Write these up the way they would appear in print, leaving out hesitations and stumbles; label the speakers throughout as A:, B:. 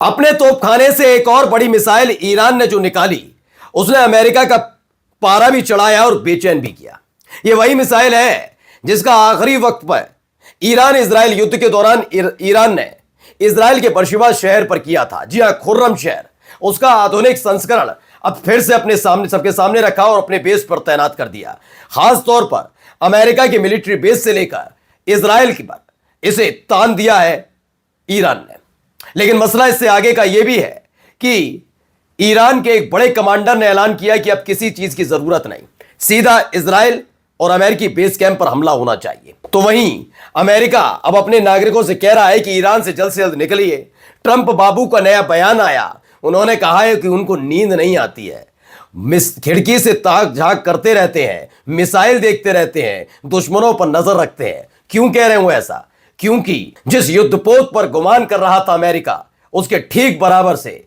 A: अपने तोपखाने से एक और बड़ी मिसाइल ईरान ने जो निकाली, उसने अमेरिका का पारा भी चढ़ाया और बेचैन भी किया। यह वही मिसाइल है जिसका आखिरी वक्त पर ईरान इजराइल युद्ध के दौरान ईरान ने इजराइल के बर्शिवा शहर पर किया था। जी हां, खुर्रम शहर। उसका आधुनिक संस्करण अब फिर से अपने सामने सबके सामने रखा और अपने बेस पर तैनात कर दिया। खास तौर पर अमेरिका की मिलिट्री बेस से लेकर इजराइल की पर इसे तान दिया है ईरान ने। लेकिन मसला इससे आगे का यह भी है कि ईरान के एक बड़े कमांडर ने ऐलान किया कि अब किसी चीज की जरूरत नहीं, सीधा इजराइल और अमेरिकी बेस कैंप पर हमला होना चाहिए। तो वहीं अमेरिका अब अपने नागरिकों से कह रहा है कि ईरान से जल्द निकलिए। ट्रंप बाबू का नया बयान आया, उन्होंने कहा है कि उनको नींद नहीं आती है, खिड़की से ताक झांक करते रहते हैं, मिसाइल देखते रहते हैं, दुश्मनों पर नजर रखते हैं। क्यों कह रहे हो ऐसा? क्योंकि जिस युद्धपोत पर गुमान कर रहा था अमेरिका, उसके ठीक बराबर से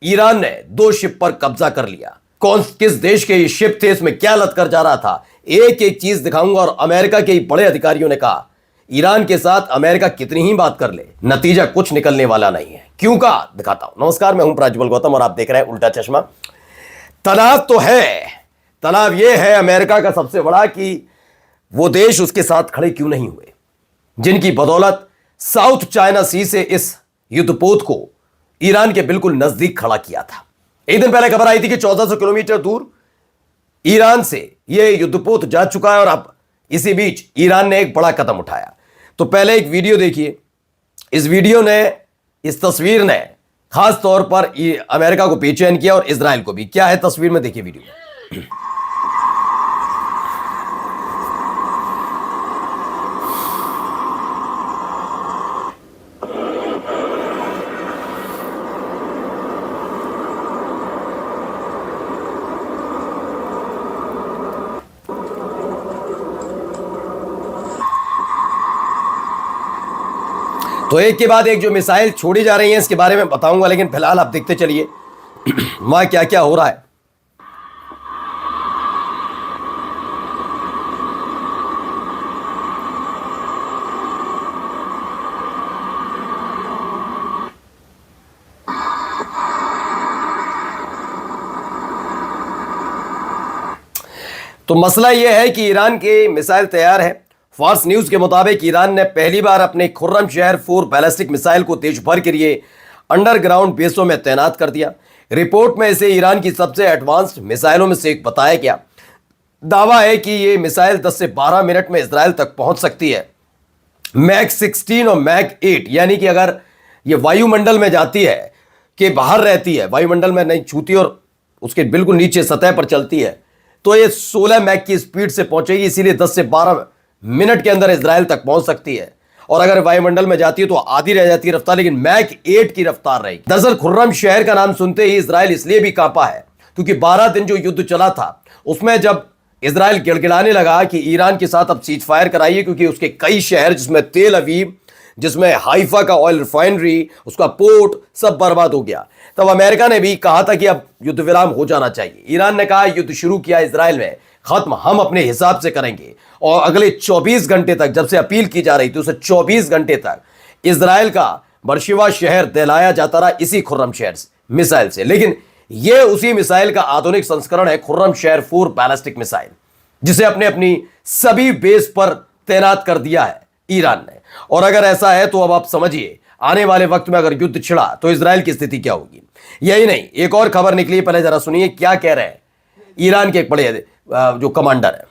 A: ईरान ने 2 शिप पर कब्जा कर लिया। कौन किस देश के ये शिप थे, इसमें क्या लटकर जा रहा था, एक एक चीज दिखाऊंगा। और अमेरिका के बड़े अधिकारियों ने कहा ईरान के साथ अमेरिका कितनी ही बात कर ले, नतीजा कुछ निकलने वाला नहीं है। क्यों कहा, दिखाता हूं। नमस्कार, मैं हूं प्रज्वल गौतम और आप देख रहे हैं उल्टा चश्मा। तनाव तो है, तनाव यह है अमेरिका का सबसे बड़ा कि वो देश उसके साथ खड़े क्यों नहीं हुए, जिनकी बदौलत साउथ चाइना सी से इस युद्धपोत को ईरान के बिल्कुल नजदीक खड़ा किया था। एक दिन पहले खबर आई थी कि 1400 किलोमीटर दूर ईरान से यह युद्धपोत जा चुका है और अब इसी बीच ईरान ने एक बड़ा कदम उठाया। तो पहले एक वीडियो देखिए। इस वीडियो ने, इस तस्वीर ने खास तौर पर अमेरिका को बेचैन किया और इजराइल को भी। क्या है तस्वीर में, देखिए वीडियो। तो एक के बाद एक जो मिसाइल छोड़ी जा रही हैं इसके बारे में बताऊंगा, लेकिन फिलहाल आप देखते चलिए वहां क्या क्या हो रहा है। तो मसला यह है कि ईरान की मिसाइल तैयार है। फॉक्स न्यूज के मुताबिक ईरान ने पहली बार अपने खुर्रम शहर 4 बैलिस्टिक मिसाइल को देश भर के लिए अंडरग्राउंड बेसों में तैनात कर दिया। रिपोर्ट में इसे ईरान की सबसे एडवांस्ड मिसाइलों में से एक बताया गया। दावा है कि यह मिसाइल 10 से 12 मिनट में इजराइल तक पहुंच सकती है। मैक 16 और मैक 8, यानी कि अगर यह वायुमंडल में जाती है, कि बाहर रहती है, वायुमंडल में नहीं छूती और उसके बिल्कुल नीचे सतह पर चलती है, तो यह 16 मैक की स्पीड से पहुंचेगी। इसीलिए 10 से 12 मिनट के अंदर इजराइल तक पहुंच सकती है। और अगर वायुमंडल में जाती है तो आधी रह जाती है रफ्तार, लेकिन मैक 8 की रफ्तार रहेगी। दरअसल खुर्रम शहर का नाम सुनते ही इजराइल इसलिए भी कांपा है क्योंकि 12 दिन जो युद्ध चला था उसमें जब इजराइल गिड़गिड़ाने लगा कि ईरान के साथ अब सीज फायर कराइए, क्योंकि उसके कई शहर, जिसमें तेल अवीव, जिसमें हाइफा का ऑयल रिफाइनरी, उसका पोर्ट, सब बर्बाद हो गया। तब अमेरिका ने भी कहा था कि अब युद्ध विराम हो जाना चाहिए। ईरान ने कहा युद्ध शुरू किया इजराइल में, खत्म हम अपने हिसाब से करेंगे। और अगले 24 घंटे तक, जब से अपील की जा रही थी उसे 24 घंटे तक इजराइल का बर्शिवा शहर दहलाया जाता रहा इसी खुर्रम शहर मिसाइल से। लेकिन यह उसी मिसाइल का आधुनिक संस्करण है, खुर्रम शहर 4 बैलिस्टिक मिसाइल, जिसे अपनी सभी बेस पर तैनात कर दिया है ईरान ने। और अगर ऐसा है तो अब आप समझिए आने वाले वक्त में अगर युद्ध छिड़ा तो इजराइल की स्थिति क्या होगी। यही नहीं, एक और खबर निकली, पहले जरा सुनिए क्या कह रहे हैं ईरान के एक बड़े जो कमांडर है।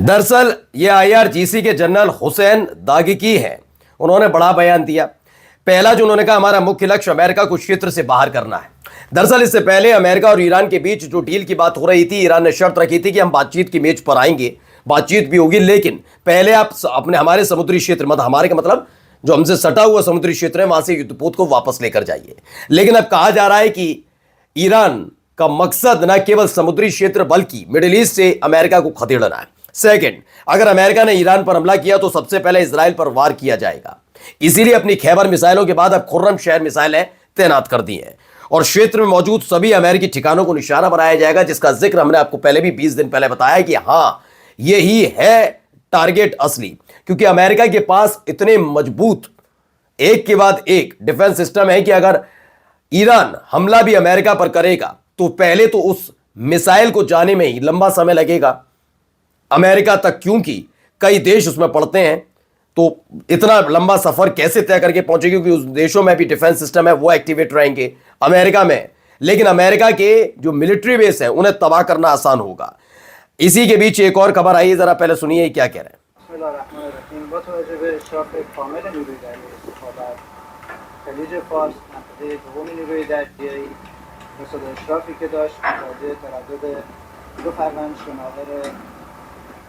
A: दरअसल ये IRGC के जनरल हुसैन दागिकी हैं, उन्होंने बड़ा बयान दिया। पहला जो उन्होंने कहा, हमारा मुख्य लक्ष्य अमेरिका को क्षेत्र से बाहर करना है। दरअसल इससे पहले अमेरिका और ईरान के बीच जो डील की बात हो रही थी, ईरान ने शर्त रखी थी कि हम बातचीत की मेज पर आएंगे, बातचीत भी होगी, लेकिन पहले आप अपने हमारे समुद्री क्षेत्र, मतलब हमारे का मतलब जो हमसे सटा हुआ समुद्री क्षेत्र है, वहां से युद्धपोत को वापस लेकर जाइए। लेकिन अब कहा जा रहा है कि ईरान का मकसद न केवल समुद्री क्षेत्र बल्कि मिडिल ईस्ट से अमेरिका को खदेड़ना है। सेकंड, अगर अमेरिका ने ईरान पर हमला किया तो सबसे पहले इजराइल पर वार किया जाएगा। इसीलिए अपनी खैबर मिसाइलों के बाद अब खुर्रम शहर मिसाइलें तैनात कर दी हैं और क्षेत्र में मौजूद सभी अमेरिकी ठिकानों को निशाना बनाया जाएगा, जिसका जिक्र हमने आपको पहले भी 20 दिन पहले बताया कि हां, यही है टारगेट असली, क्योंकि अमेरिका के पास इतने मजबूत एक के बाद एक डिफेंस सिस्टम है कि अगर ईरान हमला भी अमेरिका पर करेगा तो पहले तो उस मिसाइल को जाने में ही लंबा समय लगेगा अमेरिका तक, क्योंकि कई देश उसमें पड़ते हैं। तो इतना लंबा सफर कैसे तय करके पहुंचेगी, क्योंकि उस देशों में भी डिफेंस सिस्टम है, वो एक्टिवेट रहेंगे अमेरिका में, लेकिन अमेरिका के जो मिलिट्री बेस है उन्हें तबाह करना आसान होगा। इसी के बीच एक और खबर आई है, जरा पहले सुनिए क्या कह रहे हैं।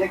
B: 1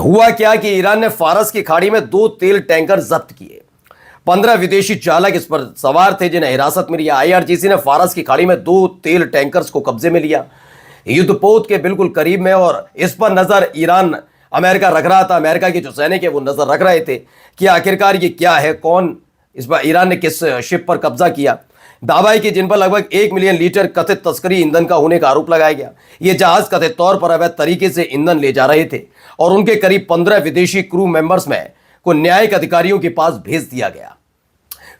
A: हुआ क्या कि ईरान ने फारस की खाड़ी में 2 तेल टैंकर जब्त किए। 15 विदेशी चालक इस पर सवार थे जिन्हें हिरासत में लिया। IRGC ने फारस की खाड़ी में 2 तेल टैंकर्स को कब्जे में लिया, युद्धपोत के बिल्कुल करीब में, और इस पर नजर ईरान अमेरिका रख रहा था। अमेरिका के जो सैनिक है वो नजर रख रहे थे कि आखिरकार ये क्या है, कौन इस पर ईरान ने किस शिप पर कब्जा किया। दावा है कि जिन पर लगभग 1 मिलियन लीटर कथित तस्करी ईंधन का होने का आरोप लगाया गया। ये जहाज कथित तौर पर अवैध तरीके से ईंधन ले जा रहे थे और उनके करीब 15 विदेशी क्रू मेंबर्स में को न्यायिक अधिकारियों के पास भेज दिया गया।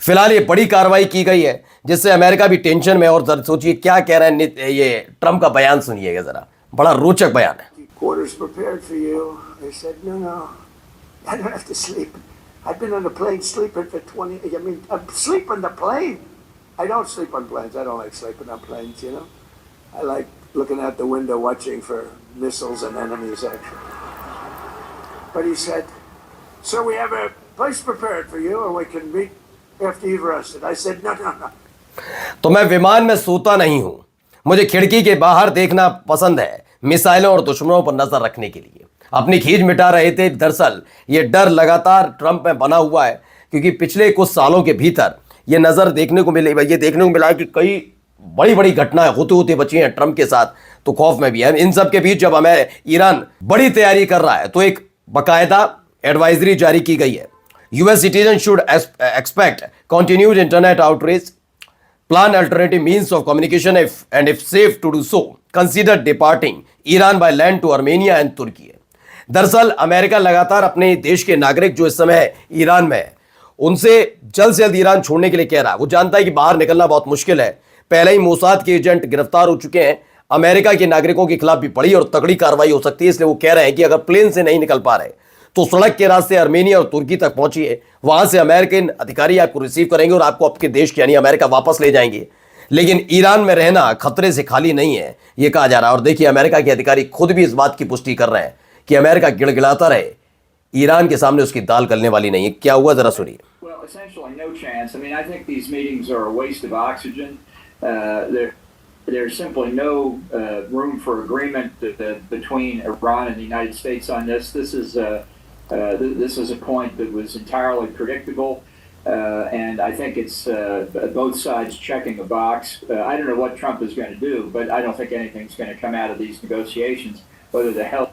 A: फिलहाल ये बड़ी कार्रवाई की गई है जिससे अमेरिका भी टेंशन में। और जरा सोचिए क्या कह रहे हैं, ये ट्रंप का बयान सुनिएगा जरा, बड़ा रोचक बयान है।
C: Quarters prepared for you. I said, no, I don't have to sleep. I've been on a plane sleeping for 20. I mean, I'm sleeping on the plane. I don't sleep on planes. I don't like sleeping on planes. You know, I like looking out the window, watching for missiles and enemies action. But he said, "Sir, we have a place prepared for you, and we can meet after you've rested." I said, no.
A: तो मैं विमान में सोता नहीं हूं, मुझे खिड़की के बाहर देखना पसंद है, मिसाइलों और दुश्मनों पर नजर रखने के लिए। अपनी खींच मिटा रहे थे। दरअसल ये डर लगातार ट्रंप में बना हुआ है, क्योंकि पिछले कुछ सालों के भीतर ये देखने को मिला कि कई बड़ी बड़ी घटनाएं होते बची हैं ट्रंप के साथ, तो खौफ में भी है। इन सब के बीच जब हमें ईरान बड़ी तैयारी कर रहा है तो एक बाकायदा एडवाइजरी जारी की गई है। US citizens should expect continued internet outrage, plan alternative means of communication and if safe to do so, consider departing Iran by land to Armenia and Turkey। दरअसल अमेरिका लगातार अपने देश के नागरिक जो इस समय ईरान में है उनसे जल्द से जल्द ईरान छोड़ने के लिए कह रहा है। वो जानता है कि बाहर निकलना बहुत मुश्किल है, पहले ही मोसाद के एजेंट गिरफ्तार हो चुके हैं, अमेरिका के नागरिकों के खिलाफ भी बड़ी और तगड़ी कार्रवाई हो सकती है। इसलिए वो कह रहे हैं कि अगर प्लेन से नहीं निकल पा रहे तो सड़क के रास्ते आर्मेनिया और तुर्की तक पहुंचिए, वहां से अमेरिकन अधिकारी आपको रिसीव करेंगे और आपको आपके देश के यानी अमेरिका वापस ले जाएंगे। लेकिन ईरान में रहना खतरे से खाली नहीं है, यह कहा जा रहा है। और देखिए अमेरिका के अधिकारी खुद भी इस बात की पुष्टि कर रहे हैं कि अमेरिका गिड़गिड़ाता रहे, ईरान के सामने उसकी दाल गलने वाली नहीं है। क्या हुआ जरा सुनिए।
D: Well, essentially no chance. I mean, I think these meetings are a waste of oxygen. There's simply no room for agreement between Iran and the United States on this. This is a point that was entirely predictable, and I think it's both sides checking a box. I don't know what Trump is going to do, but I don't think anything's going to come out of these negotiations. Whether the hell.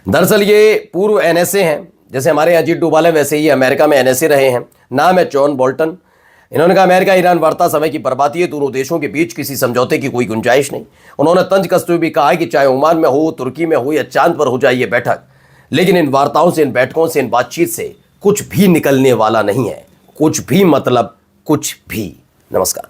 A: दरअसल ये पूर्व NSA हैं, जैसे हमारे यहाँ अजीत डोभाल है वैसे ही America में NSA रहे हैं। नाम है जॉन बोल्टन। इन्होंने कहा अमेरिका ईरान वार्ता समय की बर्बादी है, दोनों देशों के बीच किसी समझौते की कोई गुंजाइश नहीं। उन्होंने तंज कसते हुए भी कहा कि चाहे ओमान में हो, तुर्की में हो या चांद पर हो जाए ये बैठक, लेकिन इन वार्ताओं से, इन बैठकों से, इन बातचीत से कुछ भी निकलने वाला नहीं है। कुछ भी मतलब कुछ भी। नमस्कार।